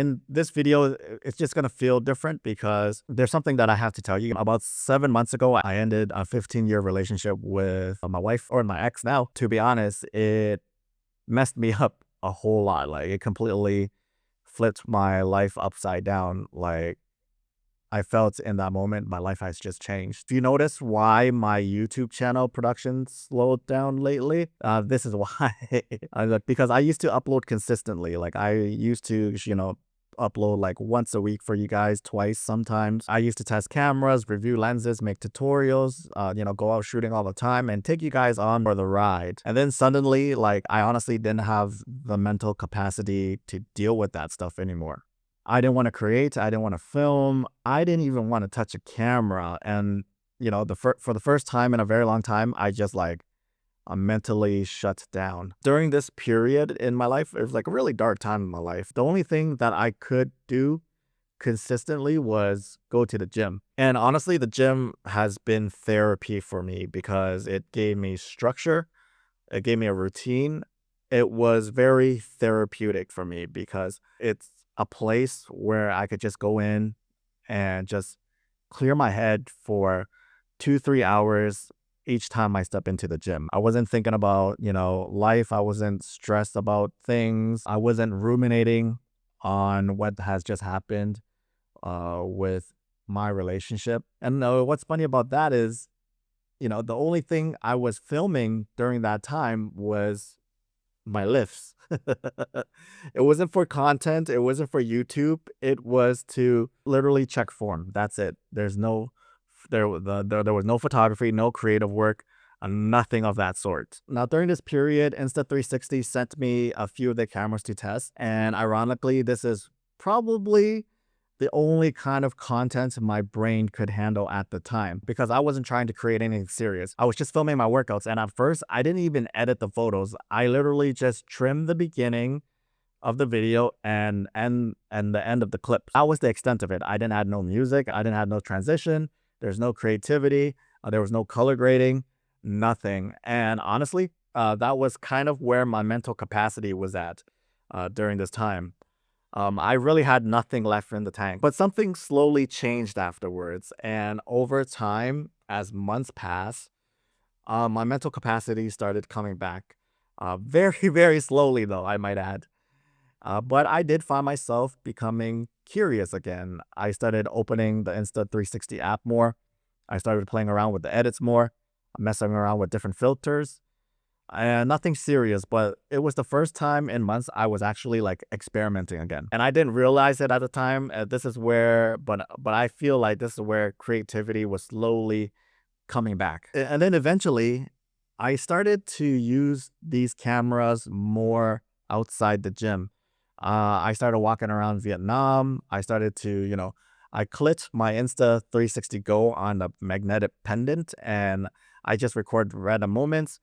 In this video, it's just gonna feel different because there's something that I have to tell you. About 7 months ago, I ended a 15-year relationship with my wife, or my ex now. To be honest, it messed me up a whole lot. Like, it completely flipped my life upside down. Like, I felt in that moment my life has just changed. Do you notice why my YouTube channel production slowed down lately? This is why. Because I used to upload consistently. Like, I used to, upload like once a week for you guys, twice sometimes. I used to test cameras, review lenses, make tutorials, go out shooting all the time and take you guys on for the ride. And then suddenly, like, I honestly didn't have the mental capacity to deal with that stuff anymore. I didn't want to create. I didn't want to film. I didn't even want to touch a camera. And, for the first time in a very long time, I just like mentally shut down. During this period in my life, it was like a really dark time in my life. The only thing that I could do consistently was go to the gym. And honestly, the gym has been therapy for me because it gave me structure. It gave me a routine. It was very therapeutic for me because it's a place where I could just go in and just clear my head for 2, 3 hours each time I step into the gym. I wasn't thinking about, life. I wasn't stressed about things. I wasn't ruminating on what has just happened with my relationship. And what's funny about that is, the only thing I was filming during that time was my lifts. It wasn't for content. It wasn't for YouTube. It was to literally check form. That's it. There was no photography, no creative work, nothing of that sort. Now, during this period, Insta360 sent me a few of the cameras to test. And ironically, this is probably the only kind of content my brain could handle at the time because I wasn't trying to create anything serious. I was just filming my workouts. And at first, I didn't even edit the photos. I literally just trimmed the beginning of the video and the end of the clip. That was the extent of it. I didn't add no music. I didn't add no transition. There's no creativity. There was no color grading, nothing. And honestly, that was kind of where my mental capacity was at during this time. I really had nothing left in the tank, but something slowly changed afterwards. And over time, as months passed, my mental capacity started coming back. Very, very slowly, though, I might add. But I did find myself becoming curious again. I started opening the Insta360 app more. I started playing around with the edits more, messing around with different filters. And nothing serious, but it was the first time in months I was actually like experimenting again. And I didn't realize it at the time. This is where, but I feel like this is where creativity was slowly coming back. And then eventually, I started to use these cameras more outside the gym. I started walking around Vietnam. I started to, I clipped my Insta360 Go on the magnetic pendant and I just record random moments.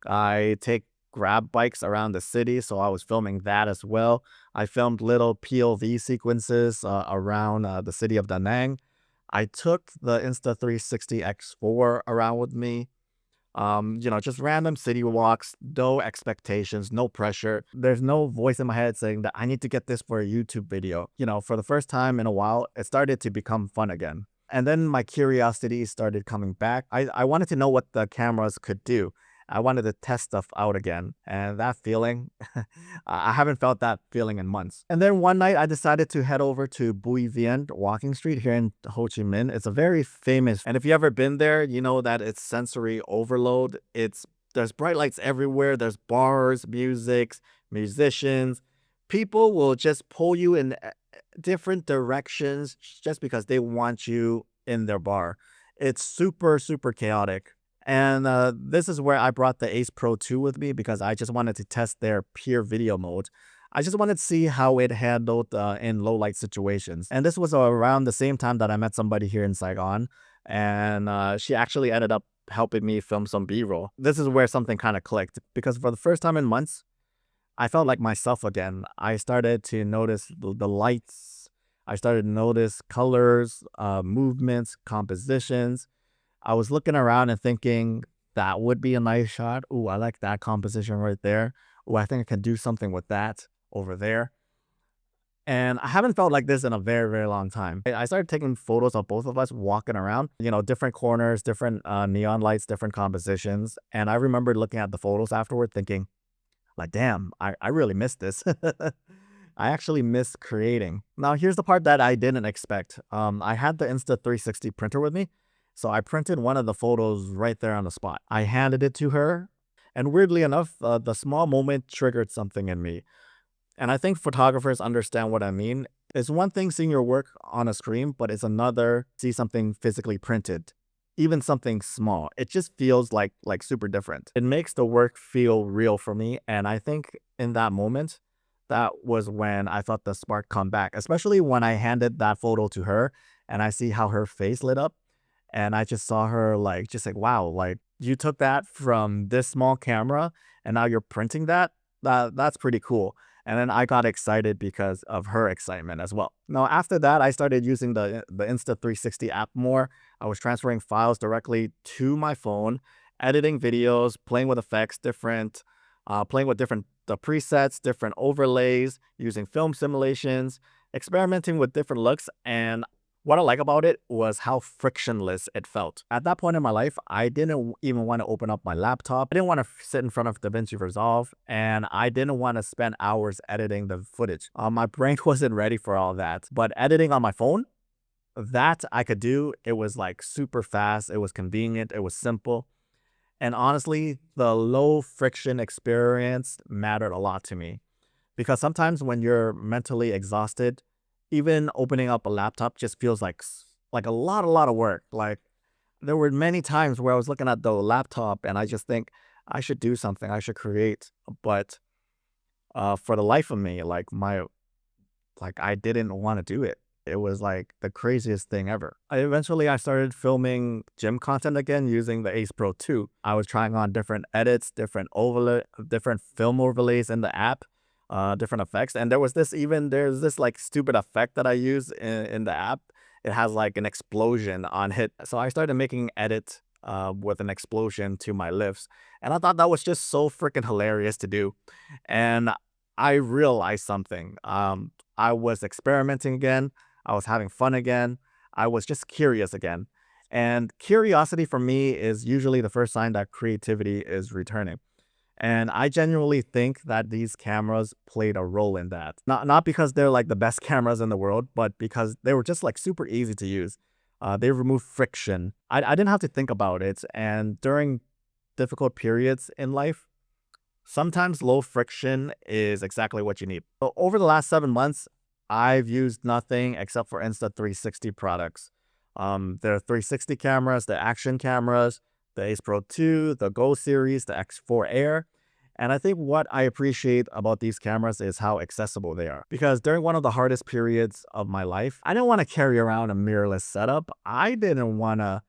I take grab bikes around the city, so I was filming that as well. I filmed little POV sequences around the city of Da Nang. I took the Insta360 X4 around with me. Just random city walks, no expectations, no pressure. There's no voice in my head saying that I need to get this for a YouTube video. For the first time in a while, it started to become fun again. And then my curiosity started coming back. I wanted to know what the cameras could do. I wanted to test stuff out again. And that feeling, I haven't felt that feeling in months. And then one night I decided to head over to Bui Vien Walking Street here in Ho Chi Minh. It's a very famous, and if you ever been there, you know that it's sensory overload. There's bright lights everywhere. There's bars, music, musicians. People will just pull you in different directions just because they want you in their bar. It's super, super chaotic. And this is where I brought the Ace Pro 2 with me because I just wanted to test their peer video mode. I just wanted to see how it handled in low light situations. And this was around the same time that I met somebody here in Saigon. And she actually ended up helping me film some B-roll. This is where something kind of clicked because for the first time in months, I felt like myself again. I started to notice the lights. I started to notice colors, movements, compositions. I was looking around and thinking that would be a nice shot. Ooh, I like that composition right there. Ooh, I think I can do something with that over there. And I haven't felt like this in a very, very long time. I started taking photos of both of us walking around, different corners, different neon lights, different compositions. And I remember looking at the photos afterward thinking, like, damn, I really missed this. I actually miss creating. Now, here's the part that I didn't expect. I had the Insta360 printer with me. So I printed one of the photos right there on the spot. I handed it to her. And weirdly enough, the small moment triggered something in me. And I think photographers understand what I mean. It's one thing seeing your work on a screen, but it's another see something physically printed. Even something small. It just feels like super different. It makes the work feel real for me. And I think in that moment, that was when I felt the spark come back, especially when I handed that photo to her and I see how her face lit up. And I just saw her like, just like, wow, like you took that from this small camera and now you're printing that. That's pretty cool. And then I got excited because of her excitement as well. Now, after that, I started using the Insta360 app more. I was transferring files directly to my phone, editing videos, playing with effects, playing with different the presets, different overlays, using film simulations, experimenting with different looks. And what I like about it was how frictionless it felt. At that point in my life, I didn't even want to open up my laptop. I didn't want to sit in front of DaVinci Resolve, and I didn't want to spend hours editing the footage. My brain wasn't ready for all that. But editing on my phone, that I could do. It was like super fast. It was convenient. It was simple. And honestly, the low friction experience mattered a lot to me. Because sometimes when you're mentally exhausted, even opening up a laptop just feels like a lot of work. Like there were many times where I was looking at the laptop and I just think I should do something, I should create. But for the life of me, like I didn't want to do it. It was like the craziest thing ever. I started filming gym content again using the Ace Pro 2. I was trying on different edits, different film overlays in the app, different effects. And there's this like stupid effect that I use in the app. It has like an explosion on hit. So I started making edits with an explosion to my lifts. And I thought that was just so freaking hilarious to do. And I realized something. I was experimenting again. I was having fun again. I was just curious again. And curiosity for me is usually the first sign that creativity is returning. And I genuinely think that these cameras played a role in that. Not because they're like the best cameras in the world, but because they were just like super easy to use. They removed friction. I didn't have to think about it. And during difficult periods in life, sometimes low friction is exactly what you need. So over the last 7 months, I've used nothing except for Insta360 products. There are 360 cameras, the action cameras, the Ace Pro 2, the Go series, the X4 Air. And I think what I appreciate about these cameras is how accessible they are. Because during one of the hardest periods of my life, I didn't want to carry around a mirrorless setup. I didn't want to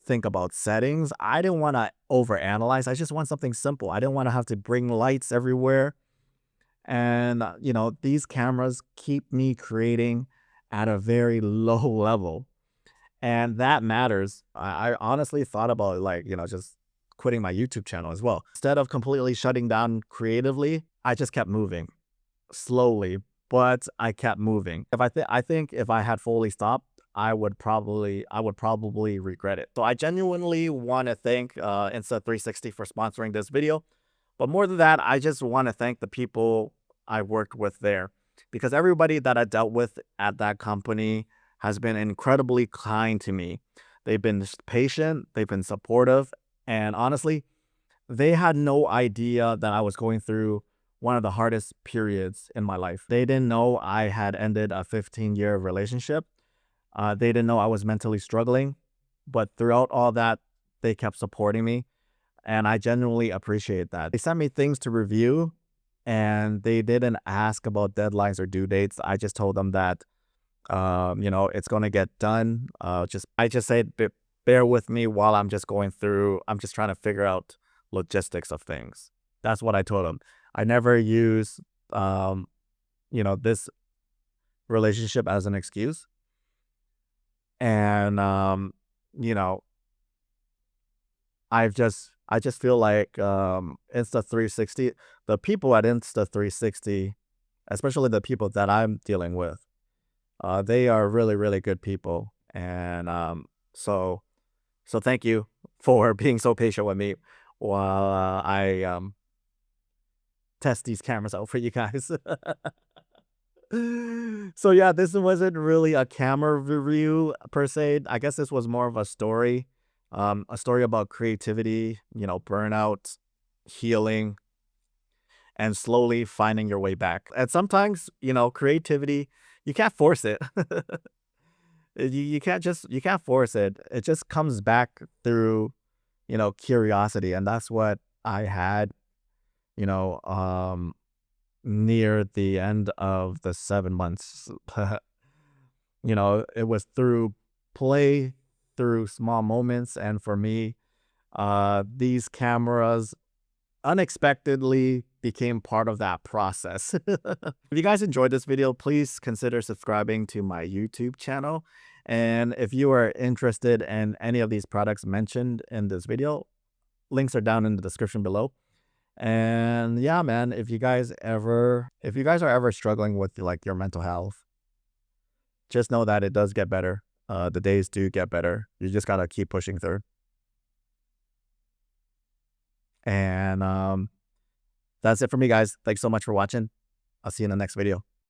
think about settings. I didn't want to overanalyze. I just want something simple. I didn't want to have to bring lights everywhere. And, these cameras keep me creating at a very low level. And that matters. I honestly thought about just quitting my YouTube channel as well. Instead of completely shutting down creatively, I just kept moving slowly, but I kept moving. I think if I had fully stopped, I would probably regret it. So I genuinely want to thank Insta360 for sponsoring this video. But more than that, I just want to thank the people I worked with there, because everybody that I dealt with at that company has been incredibly kind to me. They've been patient, they've been supportive, and honestly, they had no idea that I was going through one of the hardest periods in my life. They didn't know I had ended a 15-year relationship. They didn't know I was mentally struggling, but throughout all that, they kept supporting me. And I genuinely appreciate that. They sent me things to review and they didn't ask about deadlines or due dates. I just told them that, it's going to get done. I just said, bear with me while I'm just trying to figure out logistics of things. That's what I told them. I never use, this relationship as an excuse. And, you know, I just feel like Insta360, the people at Insta360 especially the people that I'm dealing with. They are really, really good people. And so so thank you for being so patient with me while I test these cameras out for you guys. So yeah, this wasn't really a camera review per se. I guess this was more of a story about creativity, burnout, healing, and slowly finding your way back. And sometimes, creativity, you can't force it. You can't force it. It just comes back through, curiosity. And that's what I had, you know, near the end of the 7 months. It was through play, through small moments. And for me, these cameras unexpectedly became part of that process. If you guys enjoyed this video, please consider subscribing to my YouTube channel. And if you are interested in any of these products mentioned in this video, links are down in the description below. And yeah, man, if you guys are ever struggling with like your mental health, just know that it does get better. The days do get better. You just gotta keep pushing through. And that's it for me, guys. Thanks so much for watching. I'll see you in the next video.